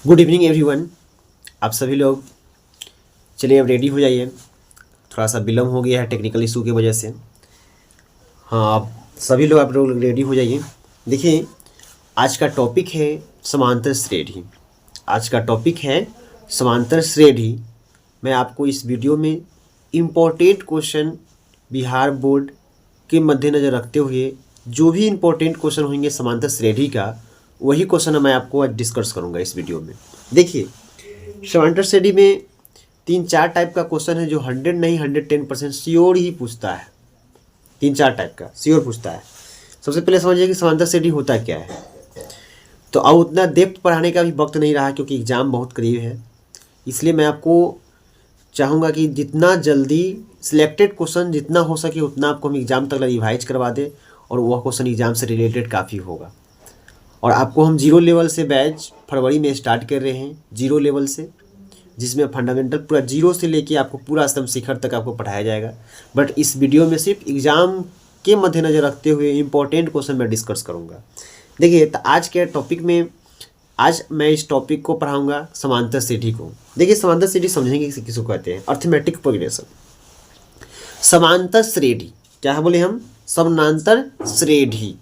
Good evening everyone. आप सभी लोग चलिए अब रेडी हो जाइए। थोड़ा सा विलम्ब हो गया है टेक्निकल इशू की वजह से। हाँ, आप सभी लोग आप लोग रेडी हो जाइए। देखिए, आज का टॉपिक है समांतर श्रेणी। आज का टॉपिक है समांतर श्रेणी। मैं आपको इस वीडियो में इम्पोर्टेंट क्वेश्चन बिहार बोर्ड के मद्देनज़र रखते हुए जो भी इम्पोर्टेंट क्वेश्चन होंगे समांतर श्रेणी का, वही क्वेश्चन मैं आपको आज डिस्कस करूंगा इस वीडियो में। देखिए, समांतर श्रेणी में 3-4 टाइप का क्वेश्चन है जो 100 नहीं 110% श्योर ही पूछता है। 3-4 टाइप का श्योर पूछता है। सबसे पहले समझिए कि समांतर श्रेणी होता क्या है। तो अब उतना डेप्थ पढ़ाने का भी वक्त नहीं रहा क्योंकि एग्ज़ाम बहुत करीब है, इसलिए मैं आपको चाहूँगा कि जितना जल्दी सिलेक्टेड क्वेश्चन जितना हो सके उतना आपको हम एग्ज़ाम तक रिवाइज करवा दें, और वह क्वेश्चन एग्ज़ाम से रिलेटेड काफ़ी होगा। और आपको हम 0 लेवल से बैच फरवरी में स्टार्ट कर रहे हैं, 0 लेवल से, जिसमें फंडामेंटल पूरा 0 से लेके आपको पूरा एकदम शिखर तक आपको पढ़ाया जाएगा। बट इस वीडियो में सिर्फ एग्ज़ाम के मद्देनज़र रखते हुए इम्पोर्टेंट क्वेश्चन मैं डिस्कस करूँगा। देखिए, तो आज के टॉपिक में आज मैं इस टॉपिक को पढ़ाऊँगा समांतर श्रेणी को। देखिए, समांतर श्रेणी समझेंगे किसको कहते हैं। Arithmetic progression. समांतर श्रेणी क्या है बोले हम? समांतर श्रेणी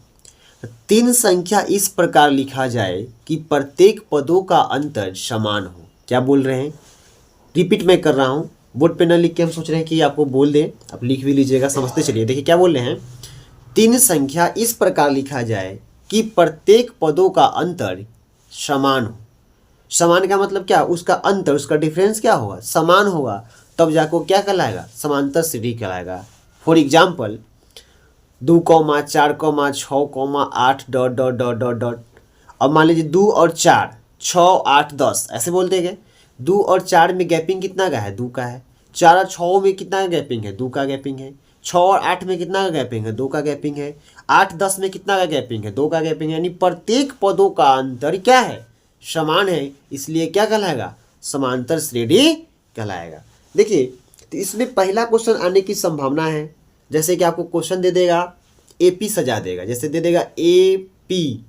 3 संख्या इस प्रकार लिखा जाए कि प्रत्येक पदों का अंतर समान हो। क्या बोल रहे हैं? रिपीट मैं कर रहा हूँ, बोर्ड पे न लिख के हम सोच रहे हैं कि आपको बोल दें, आप लिख भी लीजिएगा, समझते चलिए। देखिए क्या बोल रहे हैं, 3 संख्या इस प्रकार लिखा जाए कि प्रत्येक पदों का अंतर समान हो। समान का मतलब क्या? उसका अंतर, उसका डिफरेंस क्या होगा? समान होगा, तब जाको क्या कहलाएगा? समांतर श्रेणी कहलाएगा। For example 2, 4, 6, 8 dot dot dot dot dot. अब मान लीजिए 2 और 4, 6, 8, 10 ऐसे बोलते गए। 2 और 4 में गैपिंग कितना का है? 2 का है। 4 और 6 में कितना का गैपिंग है? 2 का गैपिंग है। 6 और 8 में कितना का गैपिंग है? 2 का गैपिंग है। 8, 10 में कितना का गैपिंग है? 2 का गैपिंग है। यानी प्रत्येक पदों का अंतर क्या है? समान है, इसलिए क्या कहलाएगा? समांतर श्रेणी कहलाएगा। देखिए, तो इसमें पहला क्वेश्चन आने की संभावना है, जैसे कि आपको क्वेश्चन दे देगा, एपी सजा देगा। जैसे दे देगा एपी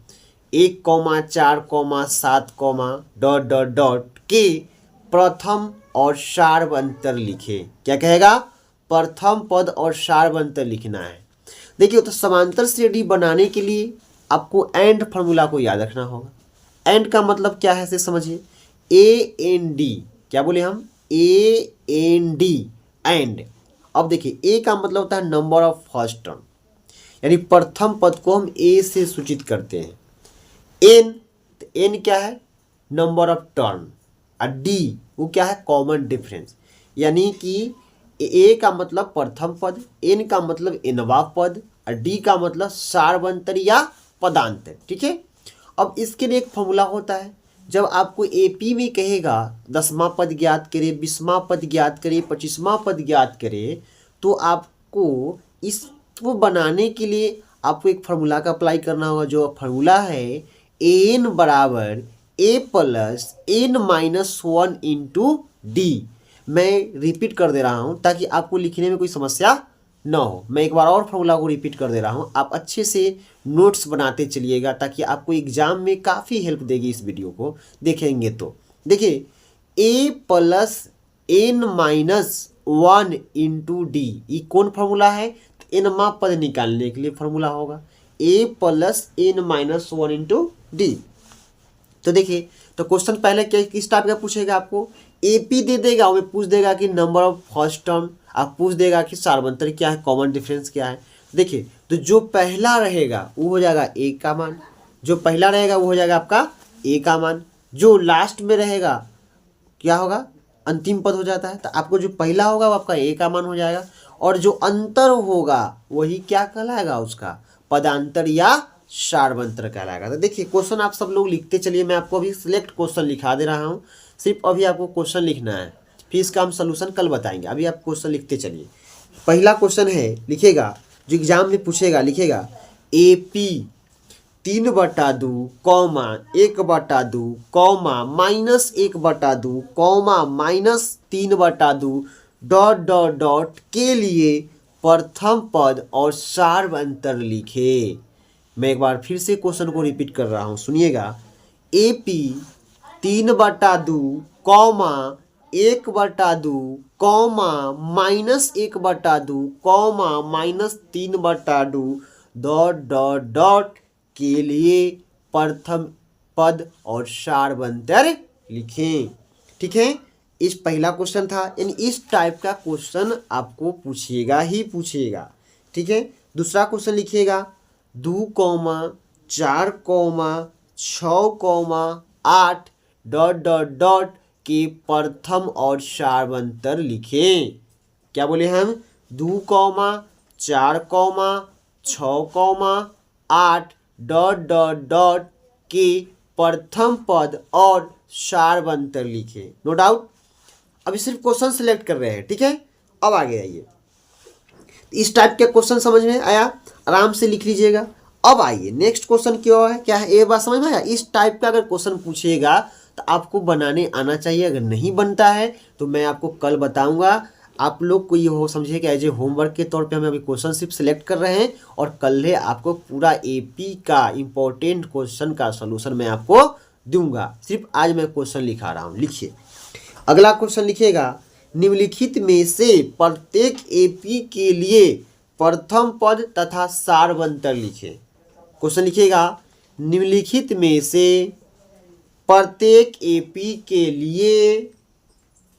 1, 4, 7, डॉट डॉट डॉट के प्रथम और सार्वंतर लिखे। क्या कहेगा? प्रथम पद और सार्वंतर लिखना है। देखिए, तो समांतर श्रेणी बनाने के लिए आपको एंड फॉर्मूला को याद रखना होगा। एंड का मतलब क्या है से समझिए। ए एन डी, क्या बोले हम? A N D, and. अब देखिए, ए का मतलब होता है नंबर ऑफ फर्स्ट टर्म, यानी प्रथम पद को हम ए से सूचित करते हैं। एन, तो एन क्या है? Number of term. और डी वो क्या है? Common difference. यानी कि ए का मतलब प्रथम पद, एन का मतलब एनवा पद, और डी का मतलब सार्वंतर या पदांतर। ठीक है। अब इसके लिए एक फॉर्मूला होता है। जब आपको एपी में कहेगा 10वां पद ज्ञात करे, 20वां पद ज्ञात करे, 25वां पद ज्ञात करे, तो आपको इसको बनाने के लिए आपको एक फार्मूला का अप्लाई करना होगा। जो फार्मूला है एन बराबर a plus n minus 1 into d. मैं रिपीट कर दे रहा हूँ ताकि आपको लिखने में कोई समस्या ना हो। मैं एक बार और फार्मूला को रिपीट कर दे रहा हूँ, आप अच्छे से नोट्स बनाते चलिएगा ताकि आपको एग्जाम में काफ़ी हेल्प देगी। इस वीडियो को देखेंगे तो देखिए, a plus n minus 1 into d, ये कौन फार्मूला है? एनवा पद निकालने के लिए फार्मूला होगा a plus n minus 1 into d. तो देखिए, तो क्वेश्चन पहले क्या किस टाइप का पूछेगा? आपको एपी दे देगा, वो पूछ देगा कि नंबर ऑफ फर्स्ट टर्म, आप पूछ देगा कि सार्वंतर क्या है, कॉमन डिफरेंस क्या है। देखिए, तो जो पहला रहेगा वो हो जाएगा ए का मान, जो पहला रहेगा वो हो जाएगा आपका ए का मान। जो लास्ट में रहेगा क्या होगा? अंतिम पद हो जाता है। तो आपको जो पहला होगा वो आपका ए का मान हो जाएगा, और जो अंतर होगा वही क्या कहलाएगा? उसका पदांतर या सार्वंतर कहलाएगा। तो देखिए, क्वेश्चन आप सब लोग लिखते चलिए। मैं आपको अभी सिलेक्ट क्वेश्चन लिखा दे रहा हूँ, सिर्फ अभी आपको क्वेश्चन लिखना है, फिर इसका हम सोल्यूशन कल बताएंगे। अभी आप क्वेश्चन लिखते चलिए। पहला क्वेश्चन है, लिखेगा जो एग्जाम में पूछेगा, लिखेगा AP 3/2 comma 1/2 comma minus 1/2 comma minus 3/2 dot dot dot के लिए प्रथम पद और सार्वंतर लिखे। मैं एक बार फिर से क्वेश्चन को रिपीट कर रहा हूँ, सुनिएगा। AP 3/2 comma 1/2 comma -1/2 comma -3/2 dot dot dot के लिए प्रथम पद और सारवंतर लिखें। ठीक है, इस पहला क्वेश्चन था, यानी इस टाइप का क्वेश्चन आपको पूछेगा ही पूछेगा। ठीक है, दूसरा क्वेश्चन लिखिएगा 2, 4, 6, 8 डॉट डॉट डॉट के प्रथम और सारवंतर लिखें। क्या बोले हम? 2, 4, 6, 8 डॉट डॉट डॉट के प्रथम पद और सारवंतर लिखें। नो डाउट, अभी सिर्फ क्वेश्चन सिलेक्ट कर रहे हैं। ठीक है, अब आगे आइए। इस टाइप के क्वेश्चन समझ में आया, आराम से लिख लीजिएगा। अब आइए नेक्स्ट क्वेश्चन क्यों है, क्या है ये बात समझ में आया। इस टाइप का अगर क्वेश्चन पूछेगा तो आपको बनाने आना चाहिए। अगर नहीं बनता है तो मैं आपको कल बताऊंगा। आप लोग को ये हो समझिए कि एज ए होमवर्क के तौर पे हम अभी क्वेश्चन सिर्फ सिलेक्ट कर रहे हैं और कल है आपको पूरा एपी का इम्पोर्टेंट क्वेश्चन का सोल्यूशन मैं आपको दूंगा। सिर्फ आज मैं क्वेश्चन लिखा रहा हूँ। लिखिए, अगला क्वेश्चन लिखिएगा, निम्नलिखित में से प्रत्येक एपी के लिए प्रथम पद तथा सारवंतर लिखें। क्वेश्चन लिखिएगा, निम्नलिखित में से प्रत्येक एपी के लिए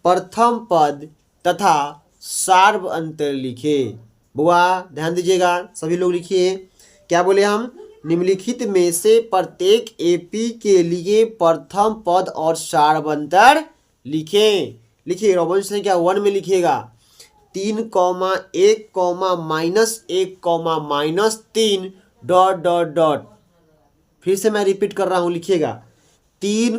प्रथम पद तथा सारवंतर लिखे। बुआ ध्यान दीजिएगा, सभी लोग लिखिए। क्या बोले हम? निम्नलिखित में से प्रत्येक एपी के लिए प्रथम पद और सारवंतर लिखें। लिखिए, रोमन संख्या 1 में लिखिएगा 3, 1, -1, -3 डॉट डॉट डॉट। फिर से मैं रिपीट कर रहा हूँ, लिखिएगा 3,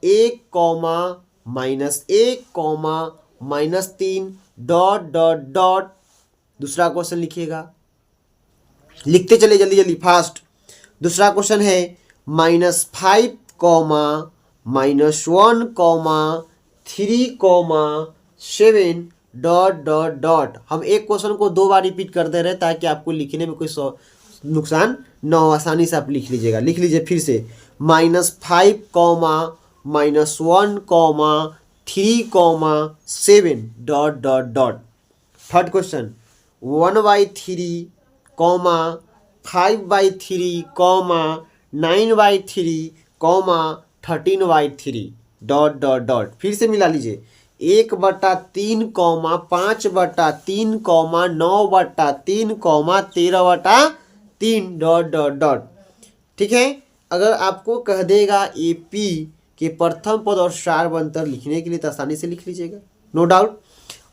1, -1, -3 डॉट डॉट डॉट। दूसरा क्वेश्चन लिखिएगा, लिखते चले जल्दी जल्दी फास्ट। दूसरा क्वेश्चन है -5, -1, -3, 7 डॉट डॉट डॉट। हम एक क्वेश्चन को 2 बार रिपीट कर दे रहे हैं ताकि आपको लिखने में कोई नुकसान न हो, आसानी से आप लिख लीजिएगा। लिख लीजिए फिर से -5, -1, -3, 7 dot dot dot. Third question 1/3, 5/3, 9/3, 13/3 dot dot dot. फिर से मिला लीजिए 1/3, 5/3, 9/3, 13/3 डॉट डॉट डॉट। ठीक है, अगर आपको कह देगा एपी के प्रथम पद और सारवंतर लिखने के लिए तो आसानी से लिख लीजिएगा, नो डाउट।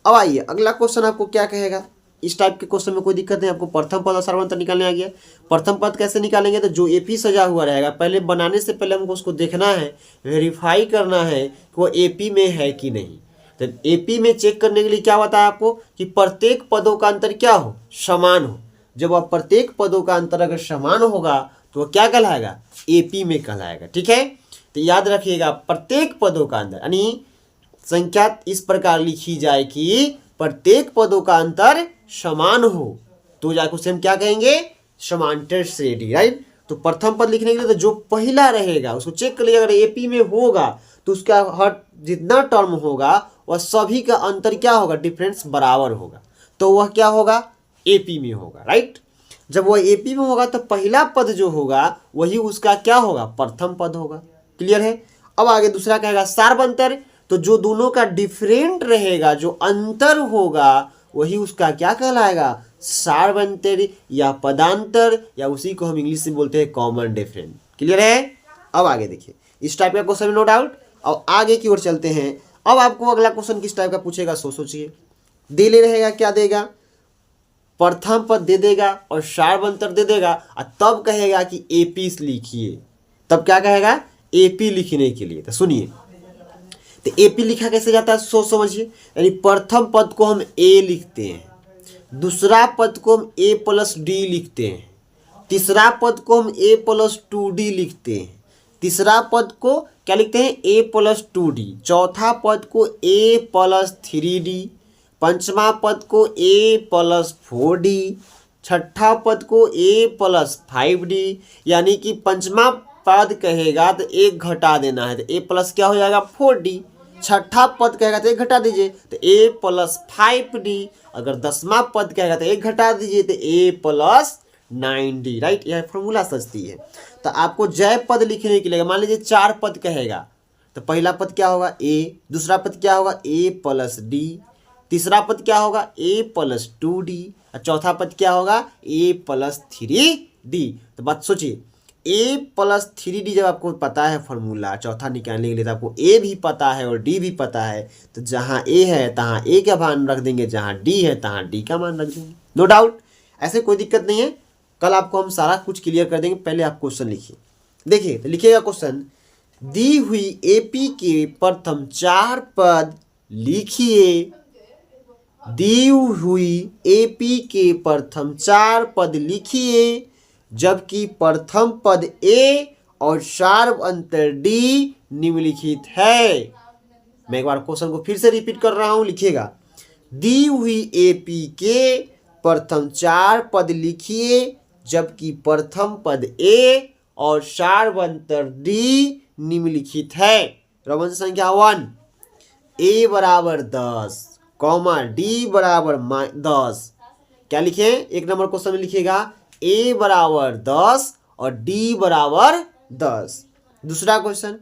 अब आइए अगला क्वेश्चन आपको क्या कहेगा। इस टाइप के क्वेश्चन में कोई दिक्कत नहीं, आपको प्रथम पद और सारवंतर निकालने आ गया। प्रथम पद कैसे निकालेंगे? तो जो एपी सजा हुआ रहेगा, पहले बनाने से पहले हमको उसको देखना है, वेरीफाई करना है कि वो एपी में है कि नहीं। तो एपी में चेक करने के लिए क्या बताया आपको कि प्रत्येक पदों का अंतर क्या हो, समान हो। जब आप प्रत्येक पदों का अंतर अगर समान होगा तो वह क्या कहलाएगा? एपी में कहलाएगा। ठीक है, तो याद रखिएगा प्रत्येक पदों का अंतर, यानी संख्या इस प्रकार लिखी जाए कि प्रत्येक पदों का अंतर समान हो तो जाकर उसे हम क्या कहेंगे? समांतर श्रेणी, राइट। तो प्रथम पद लिखने के लिए तो जो पहला रहेगा उसको चेक कर लीजिए, अगर एपी में होगा तो उसका हर जितना टर्म होगा वह सभी का अंतर क्या होगा? डिफरेंस बराबर होगा, तो वह क्या होगा? एपी में होगा, राइट। जब वह एपी में होगा तो पहला पद जो होगा वही उसका क्या होगा? प्रथम पद होगा। क्लियर है। अब आगे दूसरा कहेगा सारवंतर, तो जो दोनों का डिफरेंट रहेगा, जो अंतर होगा वही उसका क्या कहलाएगा? सारवंतर या पदांतर, या उसी को हम इंग्लिश में बोलते हैं कॉमन डिफरेंट। क्लियर है। अब आगे देखिए, इस टाइप का क्वेश्चन नो डाउट। अब आगे की ओर चलते हैं। अब आपको अगला क्वेश्चन किस टाइप का पूछेगा सोचिए। दे ले रहेगा, क्या देगा? प्रथम पद दे देगा और सारवंतर दे देगा, और तब कहेगा कि एपी लिखिए। तब क्या कहेगा? एपी लिखने के लिए। तो सुनिए, तो एपी लिखा कैसे जाता है सोच समझिए। यानी प्रथम पद को हम ए लिखते हैं, दूसरा पद को हम a+d लिखते हैं, तीसरा पद को हम a+2d लिखते हैं, तीसरा पद को क्या लिखते हैं? a+2d, चौथा पद को a+3d, पंचमा पद को a+4d, छठा पद को a+5d, यानी कि पंचमा पद कहेगा तो एक घटा देना है, तो ए प्लस क्या हो जाएगा 4d। छठा पद कहेगा तो एक घटा दीजिए, तो ए प्लस 5d। अगर 10वां पद कहेगा तो एक घटा दीजिए, तो ए प्लस 9d। राइट, यह फॉर्मूला सस्ती है। तो आपको जय पद लिखने के लिए मान लीजिए 4 पद कहेगा तो पहला पद क्या होगा ए, दूसरा पद क्या होगा ए प्लस डी, तीसरा पद क्या होगा ए प्लस 2d, और चौथा पद क्या होगा ए प्लस 3d। तो बात सोचिए, ए प्लस 3d जब आपको पता है फॉर्मूला चौथा निकालने के लिए, तो आपको ए भी पता है और डी भी पता है, तो जहाँ ए है तहाँ ए का मान रख देंगे, जहाँ डी है तहाँ डी का मान रख देंगे। नो डाउट, ऐसे कोई दिक्कत नहीं है। कल आपको हम सारा कुछ क्लियर कर देंगे। पहले आप क्वेश्चन लिखिए। देखिए तो लिखिएगा क्वेश्चन, दी हुई एपी के प्रथम 4 पद लिखिए। दी हुई एपी के प्रथम 4 पद लिखिए, जबकि प्रथम पद ए और सार्वअंतर डी निम्नलिखित है। मैं एक बार क्वेश्चन को फिर से रिपीट कर रहा हूं, लिखिएगा। दी हुई एपी के प्रथम 4 पद लिखिए, जबकि प्रथम पद ए और सार्वअंतर डी निम्नलिखित है। रोमन संख्या 1, ए बराबर 10, कॉमा डी बराबर 10। क्या लिखे? एक नंबर क्वेश्चन में लिखिएगा ए बराबर 10 और डी बराबर 10। दूसरा क्वेश्चन,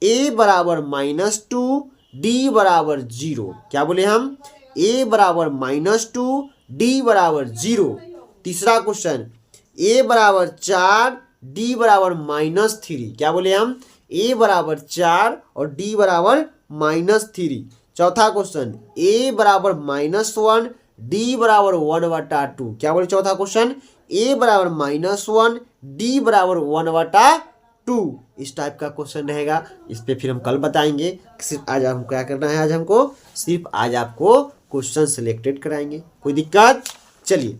ए बराबर -2, डी बराबर 0। क्या बोले हम? ए बराबर -2, डी बराबर 0। तीसरा क्वेश्चन, ए बराबर 4, डी बराबर -3। क्या बोले हम? ए बराबर 4 और डी बराबर -3। चौथा क्वेश्चन, ए बराबर -1, डी बराबर 1/2। क्या बोले चौथा क्वेश्चन? ए बराबर -1, डी बराबर 1/2। इस टाइप का क्वेश्चन रहेगा। इस पे फिर हम कल बताएंगे। सिर्फ आज हम क्या करना है, आज हमको सिर्फ आज आपको क्वेश्चन सिलेक्टेड कराएंगे। कोई दिक्कत? चलिए,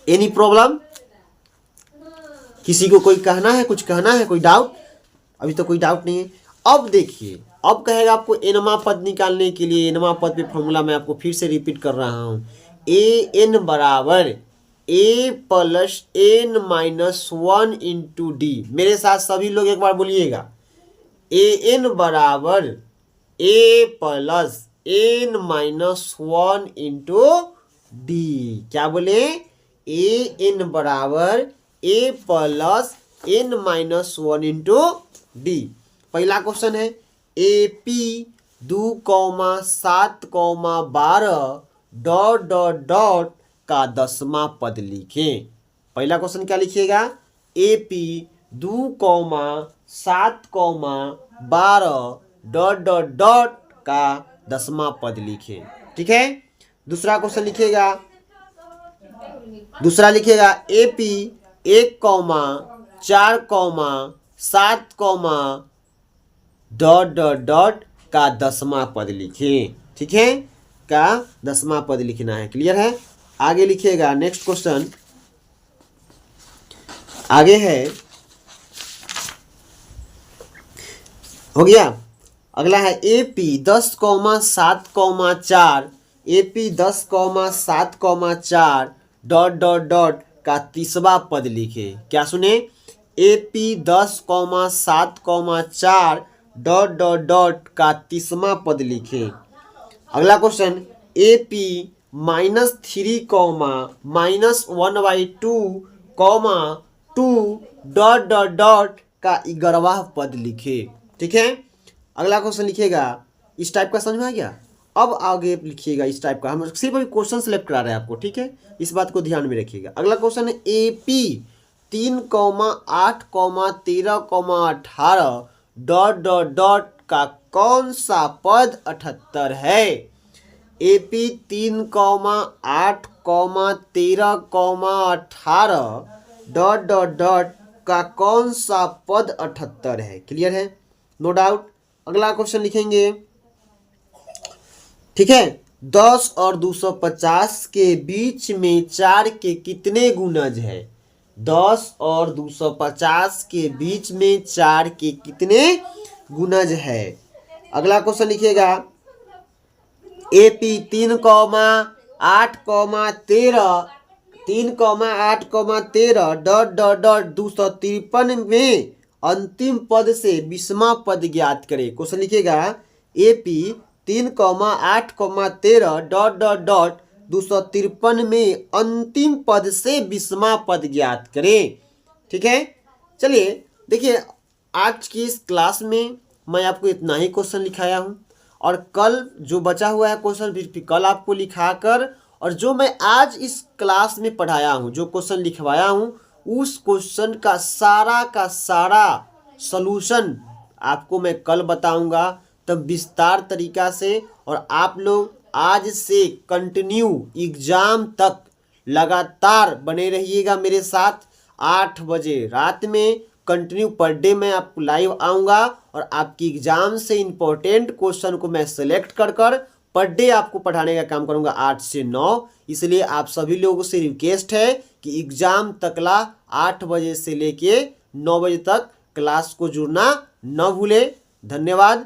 एनी प्रॉब्लम? किसी को कोई कहना है, कुछ कहना है, कोई डाउट? अभी तो कोई डाउट नहीं है। अब देखिए, अब कहेगा आपको एनवा पद निकालने के लिए। एनवा पद पे फॉर्मूला मैं आपको फिर से रिपीट कर रहा हूँ। ए एन बराबर a plus N -1 into D. मेरे साथ सभी लोग एक बार बोलिएगा, ए एन बराबर a plus N -1 into D. क्या बोले? ए एन बराबर a plus N -1 into D. पहला क्वेश्चन है, ए पी 2,7,12 ... का 10वां पद लिखें। पहला क्वेश्चन क्या लिखिएगा? ए पी 2,7,12 ... का 10वां पद लिखें। ठीक है। दूसरा क्वेश्चन लिखिएगा, दूसरा लिखिएगा ए पी 1,4,7,... का 10वां पद लिखें। ठीक है, का 10वां पद लिखना है। क्लियर है? आगे लिखिएगा। नेक्स्ट क्वेश्चन आगे है, हो गया। अगला है ए पी 10,7,4 AP 10,7,4... का 30वां पद लिखे। क्या सुने? AP 10,7,4... का 30वां पद लिखे। अगला क्वेश्चन, AP -3, -1/2, का 11वां पद लिखे। ठीक है। अगला क्वेश्चन लिखिएगा। इस टाइप का समझ में आ गया? अब आगे लिखिएगा इस टाइप का। हम सिर्फ अभी क्वेश्चन सेलेक्ट करा रहे हैं आपको। ठीक है, इस बात को ध्यान में रखिएगा। अगला क्वेश्चन है AP 3,8,13,18... का कौन सा पद 78 है? AP 3,8,13,18... का कौन सा पद 78 है? क्लियर है? No doubt. अगला क्वेश्चन लिखेंगे। ठीक है, 10 और 250 के बीच में 4 के कितने गुणज है? 10 और 250 के बीच में 4 के कितने गुणज है? अगला क्वेश्चन लिखिएगा। AP 3,8,13... 253 में अंतिम पद से 20वां पद ज्ञात करें। क्वेश्चन लिखिएगा AP 3,8,13 डॉट डॉट डॉट 253 में अंतिम पद से 20वां पद ज्ञात करें। ठीक है, चलिए देखिए आज की इस क्लास में मैं आपको इतना ही क्वेश्चन लिखाया हूँ और कल जो बचा हुआ है क्वेश्चन फिर कल आपको लिखाकर, और जो मैं आज इस क्लास में पढ़ाया हूँ, जो क्वेश्चन लिखवाया हूँ, उस क्वेश्चन का सारा सलूशन आपको मैं कल बताऊंगा तब विस्तार तरीका से। और आप लोग आज से कंटिन्यू एग्जाम तक लगातार बने रहिएगा मेरे साथ। 8 बजे रात में कंटिन्यू पर डे मैं आपको लाइव आऊँगा और आपकी एग्जाम से इम्पोर्टेंट क्वेश्चन को मैं सेलेक्ट कर पर डे आपको पढ़ाने का काम करूँगा 8 से 9। इसलिए आप सभी लोगों से रिक्वेस्ट है कि एग्जाम तकला 8 बजे से लेके 9 बजे तक क्लास को जुड़ना न भूले। धन्यवाद।